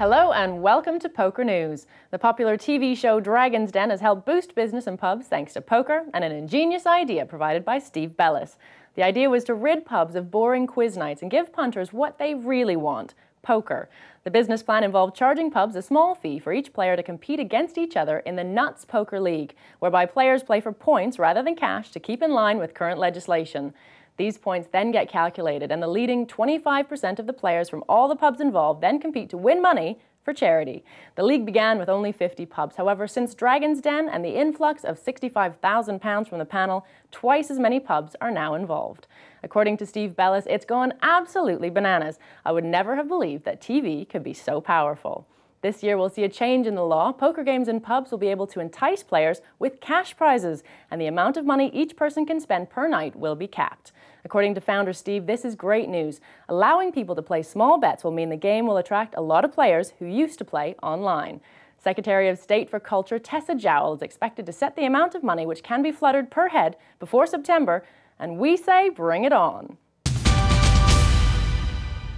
Hello and welcome to Poker News. The popular TV show Dragon's Den has helped boost business in pubs thanks to poker and an ingenious idea provided by Steve Bellis. The idea was to rid pubs of boring quiz nights and give punters what they really want: poker. The business plan involved charging pubs a small fee for each player to compete against each other in the Nuts Poker League, whereby players play for points rather than cash to keep in line with current legislation. These points then get calculated, and the leading 25% of the players from all the pubs involved then compete to win money for charity. The league began with only 50 pubs. However, since Dragon's Den and the influx of £65,000 from the panel, twice as many pubs are now involved. According to Steve Bellis, it's gone absolutely bananas. I would never have believed that TV could be so powerful. This year we'll see a change in the law. Poker games in pubs will be able to entice players with cash prizes, and the amount of money each person can spend per night will be capped. According to founder Steve, this is great news. Allowing people to play small bets will mean the game will attract a lot of players who used to play online. Secretary of State for Culture Tessa Jowell is expected to set the amount of money which can be fluttered per head before September, and we say bring it on.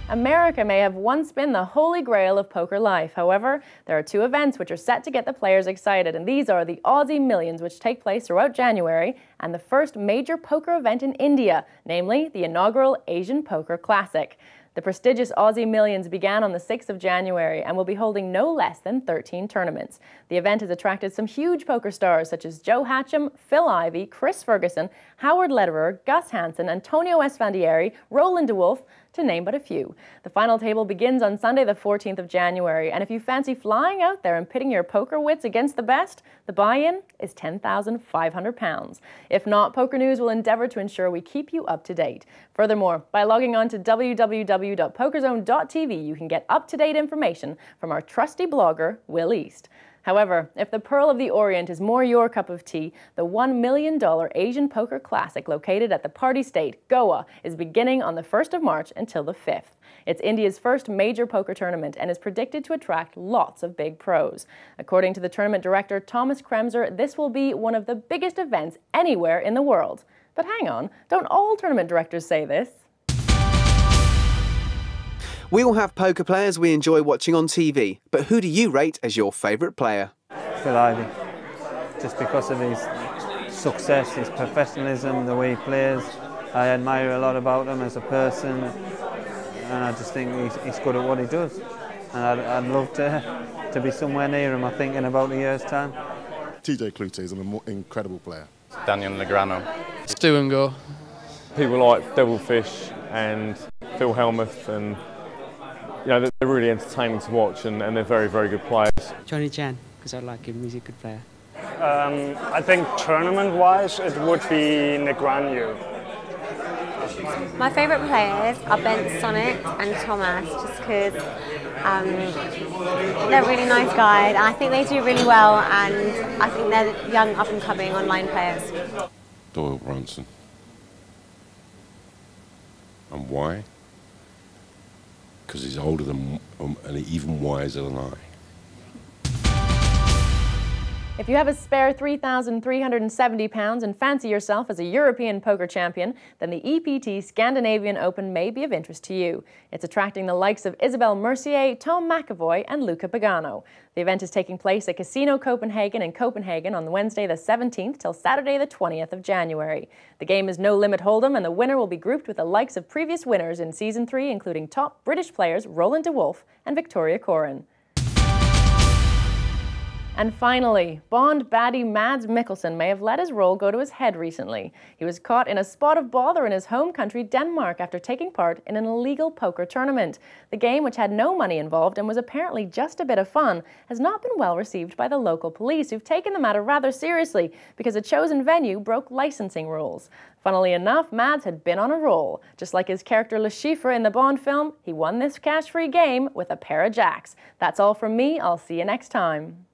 America may have once been the holy grail of poker life. However, there are two events which are set to get the players excited, and these are the Aussie Millions, which take place throughout January, and the first major poker event in India, namely the inaugural Asian Poker Classic. The prestigious Aussie Millions began on the 6th of January and will be holding no less than 13 tournaments. The event has attracted some huge poker stars such as Joe Hatcham, Phil Ivey, Chris Ferguson, Howard Lederer, Gus Hansen, Antonio Esfandiari, Roland DeWolf, to name but a few. The final table begins on Sunday the 14th of January, and if you fancy flying out there and pitting your poker wits against the best, the buy-in is £10,500. If not, Poker News will endeavour to ensure we keep you up to date. Furthermore, by logging on to www.pokerzone.tv, you can get up-to-date information from our trusty blogger, Will East. However, if the Pearl of the Orient is more your cup of tea, the $1 million Asian Poker Classic located at the party state, Goa, is beginning on the 1st of March until the 5th. It's India's first major poker tournament and is predicted to attract lots of big pros. According to the tournament director, Thomas Kremser, this will be one of the biggest events anywhere in the world. But hang on, don't all tournament directors say this? We all have poker players we enjoy watching on TV, but who do you rate as your favourite player? Phil Ivey, just because of his success, his professionalism, the way he plays. I admire a lot about him as a person, and I just think he's good at what he does. And I'd love to be somewhere near him, I think, in about a year's time. TJ Klute is an incredible player. Daniel Negreanu. Stu and Go. People like Devilfish and Phil Helmuth, and you know, they're really entertaining to watch, and they're very, very good players. Johnny Chan, because I like him, he's a good player. I think tournament-wise, it would be Negreanu. My favourite players are Ben Sonic and Thomas, just because they're really nice guys, and I think they do really well, and I think they're young, up-and-coming online players. Doyle Brunson. And why? Because he's older than and even wiser than I. If you have a spare £3,370 and fancy yourself as a European poker champion, then the EPT Scandinavian Open may be of interest to you. It's attracting the likes of Isabelle Mercier, Tom McAvoy and Luca Pagano. The event is taking place at Casino Copenhagen in Copenhagen on Wednesday the 17th till Saturday the 20th of January. The game is no limit hold'em, and the winner will be grouped with the likes of previous winners in Season 3, including top British players Roland DeWolf and Victoria Corin. And finally, Bond baddie Mads Mikkelsen may have let his role go to his head recently. He was caught in a spot of bother in his home country, Denmark, after taking part in an illegal poker tournament. The game, which had no money involved and was apparently just a bit of fun, has not been well received by the local police, who've taken the matter rather seriously because a chosen venue broke licensing rules. Funnily enough, Mads had been on a roll. Just like his character Le Chiffre in the Bond film, he won this cash-free game with a pair of jacks. That's all from me. I'll see you next time.